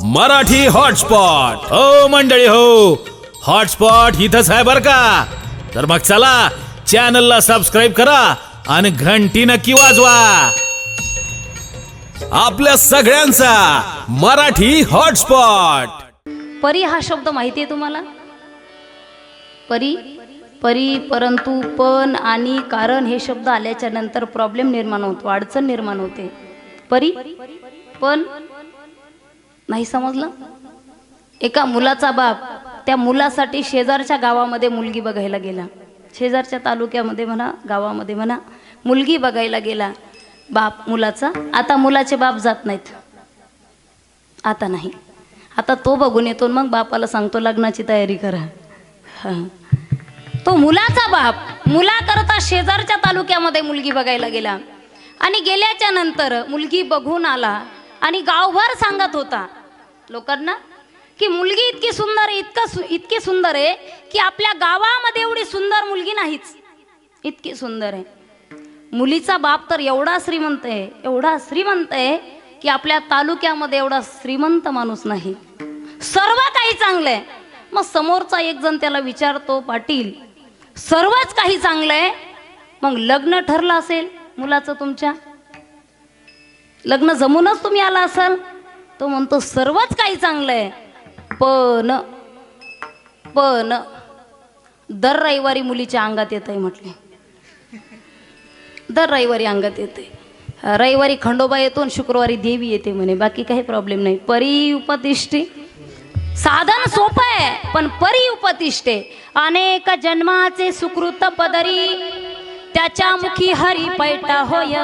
Marathi hotspot हो मंडळी हो, हॉटस्पॉट इथंच आहे बर का. तर मग चला चॅनलला सबस्क्राईब करा आणि घंटी नक्की वाजवा. आपल्या सगळ्यांचा मराठी हॉटस्पॉट. परी हा शब्द माहिती आहे तुम्हाला? परी परी परंतु पण आणि कारण हे शब्द आल्याच्या नंतर प्रॉब्लेम निर्माण होतो, अडचण निर्माण होते. परी पण नाही समजलं. एका मुलाचा बाप त्या मुलासाठी शेजारच्या गावामध्ये मुलगी बघायला गेला, शेजारच्या तालुक्यामध्ये म्हणा गावामध्ये म्हणा मुलगी बघायला गेला बाप मुलाचा. आता मुलाचे बाप जात नाहीत, आता नाही, आता तो बघून येतो मग बापाला सांगतो लग्नाची तयारी करा. हां, तो मुलाचा बाप मुलाकरता शेजारच्या तालुक्यामध्ये मुलगी बघायला गेला आणि गेल्याच्या नंतर मुलगी बघून आला आणि गावभर सांगत होता लोकांना की मुलगी इतकी सुंदर आहे, इतकी सुंदर आहे की आपल्या गावामध्ये एवढी सुंदर मुलगी नाहीच, इतकी सुंदर आहे. मुलीचा बाप तर एवढा श्रीमंत आहे, एवढा श्रीमंत आहे की आपल्या तालुक्यामध्ये एवढा श्रीमंत माणूस नाही, सर्व काही चांगलं आहे. मग समोरचा एक जण त्याला विचारतो, पाटील सर्वच काही चांगलं आहे, मग लग्न ठरलं असेल मुलाचं, तुमच्या लग्न जमूनच तुम्ही आला असाल? तो म्हणतो सर्वच काही चांगलं आहे, पण दर रविवारी मुलीच्या अंगात येत आहे म्हटले, दर रविवारी अंगात येते. रविवारी खंडोबा येतो आणि शुक्रवारी देवी येते म्हणे, बाकी काही प्रॉब्लेम नाही. परी उपतिष्ठे साधन सोपं आहे पण परी उपतिष्ठे. अनेक जन्माचे सुकृत पदरी त्याच्या मुखी हरी पैटा होय.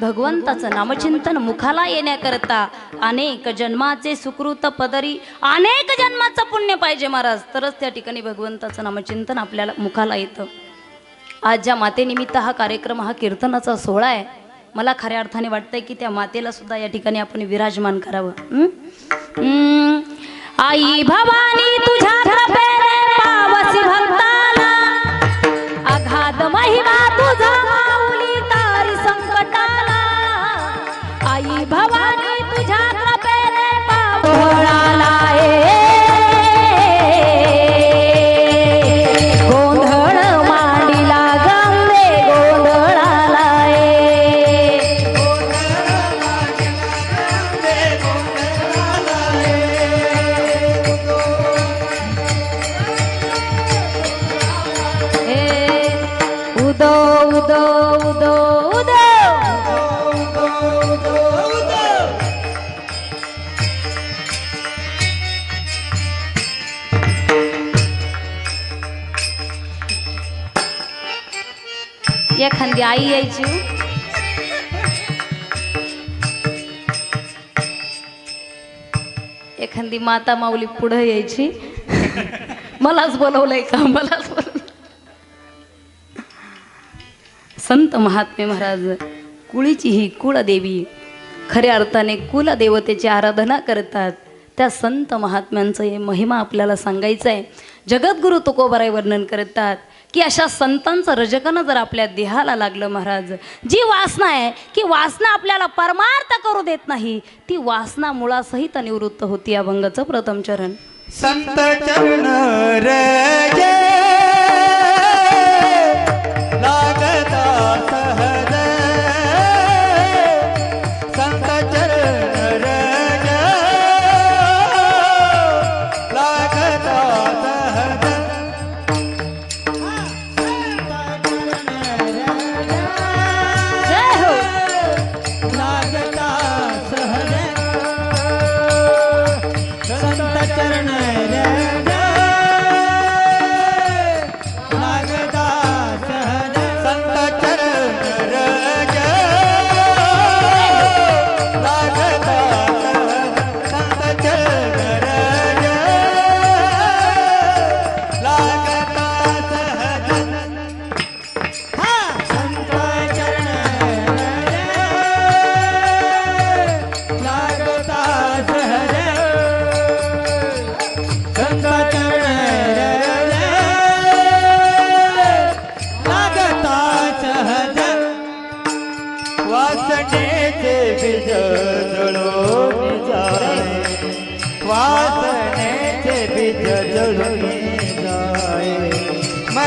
भगवंताचं नामचिंतन मुखाला येण्याकरता अनेक जन्माचे सुकृत पदरी, अनेक जन्माचं पुण्य पाहिजे महाराज, तरच त्या ठिकाणी भगवंताचं नामचिंतन आपल्याला मुखाला येतं. आज ज्या मातेनिमित्त हा कार्यक्रम, हा कीर्तनाचा सोहळा आहे, मला खऱ्या अर्थाने वाटतंय की त्या मातेला सुद्धा या ठिकाणी आपण विराजमान करावं. आई भवानी तुझ्या कृपेने पावसी भक्ताला, अगाध महिमा तुझा माऊली तारी संकटाला. आई भवानी तुझ्या कृपेने पावळाला एखादी आई यायची, एखादी माता माऊली पुढे यायची, मलाच बोलवलंय का, मलाच बोलवलं. संत महात्मे महाराज कुळीची ही कुळदेवी, खऱ्या अर्थाने कुलदेवतेची आराधना करतात. त्या संत महात्म्यांचं हे महिमा आपल्याला सांगायचं आहे. जगद्गुरु तुकोबाराय वर्णन करतात की अशा संतांचं रजकन जर आपल्या देहाला लागलं महाराज, जी वासना आहे की वासना आपल्याला परमार्थ करू देत नाही, ती वासना मुळासहित निवृत्त होती. अभंगाचं प्रथम चरण. संत चरण रजे लागता सहज, संत चरण रजे लागता सहज. जय हो. लागता सहज, संत चरण रजे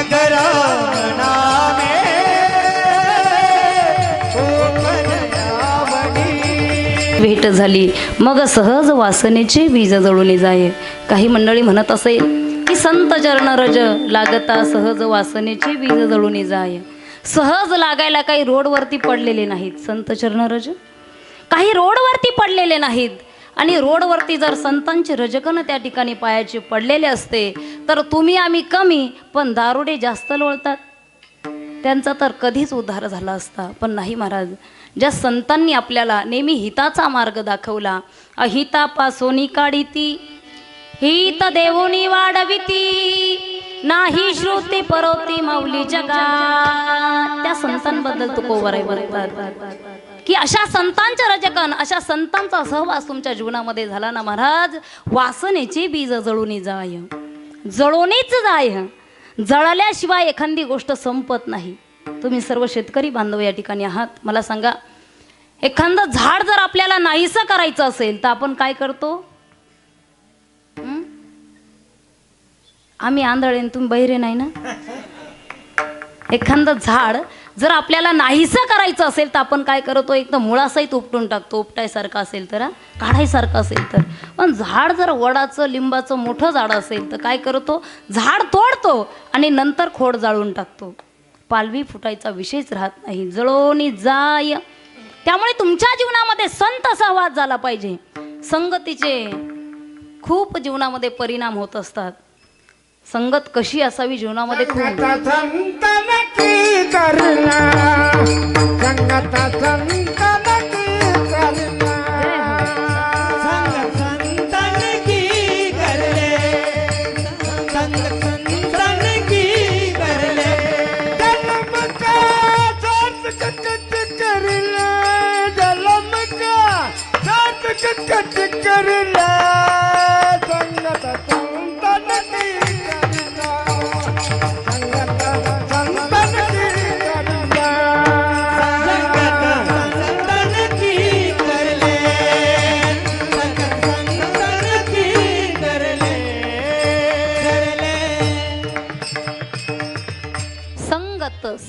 मग राम नामे भेट झाली मग सहज वासनेचे बीज जळून जाये. काही मंडळी म्हणत असेल की संत चरण रज लागता सहज वासनेचे बीज जळून जाये. सहज लागायला काही रोडवरती पडलेले नाहीत संत चरण रज, काही रोडवरती पडलेले नाहीत. आणि रोडवरती जर संतांचे रजकन त्या ठिकाणी पायाचे पडलेले असते तर तुम्ही आम्ही कमी पण दारुडे जास्त लोळतात, त्यांचा तर कधीच उद्धार झाला असता. पण नाही महाराज, ज्या संतांनी आपल्याला नेहमी हिताचा मार्ग दाखवला, अहितापासोनी काढिती हित देवोनी वाढविती नाही श्रुती परवती माऊली जगा. त्या संतांबद्दल तुकोबराय बोलतात की अशा संतांच्या रजकन, अशा संतांचा सहवास तुमच्या जीवनामध्ये झाला ना महाराज, वासनेचे बीज जळून जाय, जळूनच जाय. जळल्याशिवाय एखादी गोष्ट संपत नाही. तुम्ही सर्व शेतकरी बांधव या ठिकाणी आहात, मला सांगा, एखादं झाड जर आपल्याला नाहीसं करायचं असेल तर आपण काय करतो? आम्ही आंधळे तुम्ही बहिरे नाही ना. एखादं झाड जर आपल्याला नाहीसं करायचं असेल तर आपण काय करतो? एक तर मुळासहित उपटून टाकतो, उपटायसारखं असेल तर, काढायसारखं असेल तर. पण झाड जर वडाचं लिंबाचं मोठं झाड असेल तर काय करतो? झाड तोडतो आणि नंतर खोड जाळून टाकतो. पालवी फुटायचा विषयच राहत नाही, जळोनी जाय. त्यामुळे तुमच्या जीवनामध्ये संत सहवास झाला पाहिजे. संगतीचे खूप जीवनामध्ये परिणाम होत असतात. संगत कशी असावी जीवनामध्ये खूप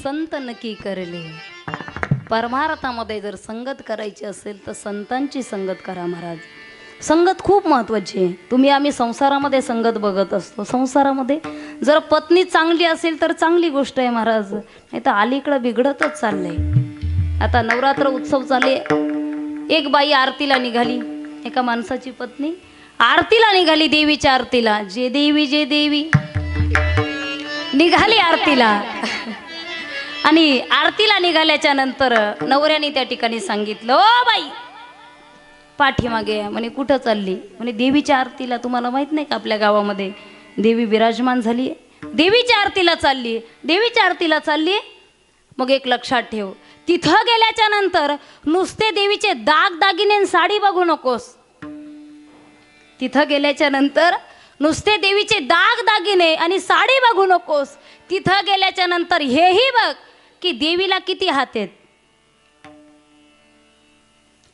संत नक्की करले. परमार्थामध्ये जर संगत करायची असेल तर संतांची संगत करा महाराज. संगत खूप महत्त्वाची आहे. तुम्ही आम्ही संसारामध्ये संगत बघत असतो. संसारामध्ये जर पत्नी चांगली असेल तर चांगली गोष्ट आहे महाराज, नाही तर अलीकडं बिघडतच चाललंय. आता नवरात्र उत्सव चालले, एक बाई आरतीला निघाली, एका माणसाची पत्नी आरतीला निघाली, देवीच्या आरतीला. जे देवी निघाली आरतीला. आणि आरतीला निघाल्याच्या नंतर नवऱ्याने त्या ठिकाणी सांगितलं, ओ बाई पाठीमागे. म्हणे कुठं चालली? म्हणे देवीच्या आरतीला. तुम्हाला माहित नाही का आपल्या गावामध्ये देवी विराजमान झाली, देवीच्या आरतीला चालली, देवीच्या आरतीला चालली. मग एक लक्षात ठेव, तिथं गेल्याच्या नंतर नुसते देवीचे दागिने साडी बघू नकोस. तिथं गेल्याच्या नंतर नुसते देवीचे दागिने आणि साडी बघू नकोस. तिथं गेल्याच्या नंतर हेही बघ की देवीला किती हात आहेत.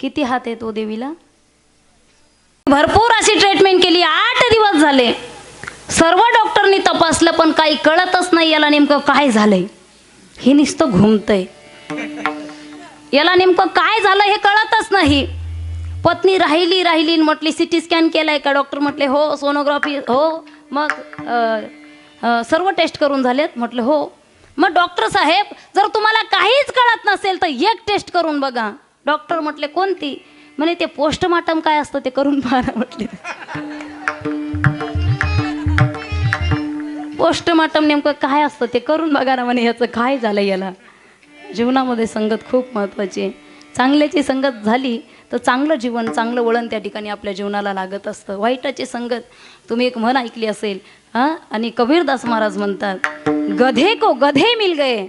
किती हात आहेत ओ देवीला? भरपूर अशी ट्रीटमेंट केली, 8 दिवस झाले. सर्व डॉक्टरनी तपासलं पण काही कळतच नाही याला नेमकं काय झालंय. हे नुसतं घुमतंय, याला नेमकं काय झालं हे कळतच नाही. पत्नी राहिली म्हटली सिटी स्कॅन केलाय का? डॉक्टर म्हटले हो. सोनोग्राफी हो. मग सर्व टेस्ट करून झालेत? म्हटलं हो. मग डॉक्टर साहेब जर तुम्हाला काहीच कळत नसेल तर एक टेस्ट करून बघा. डॉक्टर म्हटले कोणती? म्हणे ते पोस्टमार्टम काय असतं ते करून पहा म्हटले. पोस्टमार्टम नेमकं काय असतं ते करून बघा ना म्हणे, ह्याचं काय झालं याला. जीवनामध्ये संगत खूप महत्त्वाची आहे. चांगल्याची संगत झाली तर चांगलं जीवन, चांगलं वळण त्या ठिकाणी आपल्या जीवनाला लागत असतं. वाईटाची संगत, तुम्ही एक म्हण ऐकली असेल हां, आणि कबीरदास महाराज म्हणतात, गधे को गधे मिल गए.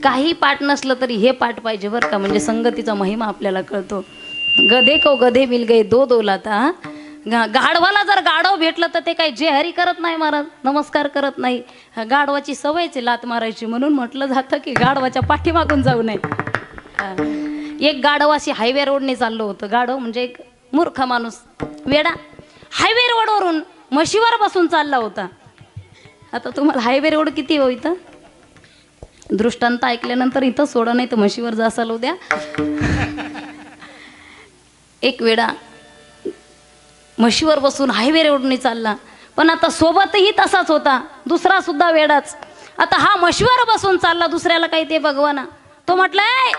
काही पाठ नसलं तरी हे पाठ पाहिजे बरं का, म्हणजे संगतीचा महिमा आपल्याला कळतो. गधे को गधे मिल गए दो दौलता. गाढवाला जर गाढव भेटलं तर ते काही जे हरी करत नाही महाराज, नमस्कार करत नाही. गाढवाची सवयच लात मारायची, म्हणून म्हटलं जातं की गाढवाच्या पाठीमागून जाऊ नये. एक गाढव अशी हायवे रोडने चाललो होतं. गाढव म्हणजे एक मूर्ख माणूस, वेडा. हायवे रोडवरून म्हशीवर बसून चालला होता. आता तुम्हाला हायवे रोड किती हो इथं? दृष्टांत ऐकल्यानंतर इथं सोडा, नाही तर म्हशीवर जासाल उद्या. एक वेळा म्हशीवर बसून हायवे रोडने चालला, पण आता सोबतही तसाच होता दुसरा सुद्धा वेडाच. आता हा म्हशीवर बसून चालला, दुसऱ्याला काही ते भगवाना. तो म्हटलाय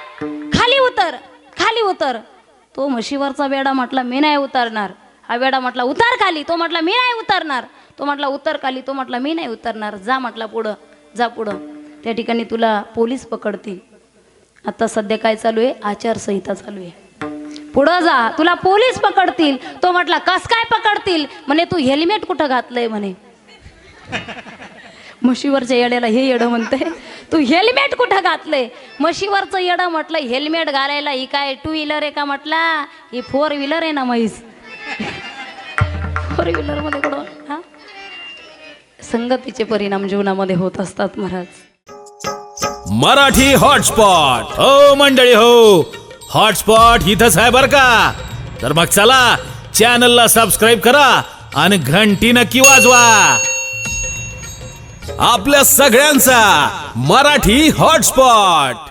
खाली उतर, खाली उतर. तो म्हशीवरचा वेडा म्हटला मी नाही उतरणार. हा वेडा म्हटला उतार खाली. तो म्हटला मी नाही उतरणार. तो म्हटला उतर खाली. तो म्हटला मी नाही उतरणार. जा म्हटला पुढं, जा पुढं. त्या ठिकाणी तुला पोलीस पकडतील. आता सध्या काय चालू आहे? आचारसंहिता चालू आहे. पुढं जा, तुला पोलीस पकडतील. तो म्हटला कस काय पकडतील? म्हणे तू हेल्मेट कुठं घातलंय म्हणे. म्हशीवरच्या येड्याला हे येडं म्हणते, तू हेल्मेट कुठं घातलंय? म्हशीवरचं येडं म्हटलं हेल्मेट घालायला ही काय 2 व्हीलर आहे का म्हटला? ही 4 व्हीलर आहे ना म्हैस. 4 व्हीलर मध्ये कुठं? हा, संगतीचे परिणाम जीवनामध्ये होत असतात महाराज. मराठी हॉटस्पॉट. हो मंडळी हो, हॉटस्पॉट इथंच आहे बर का. तर मग चला चॅनलला सबस्क्राईब करा आणि घंटी नक्की वाजवा. आपल्या सगळ्यांचा मराठी हॉटस्पॉट.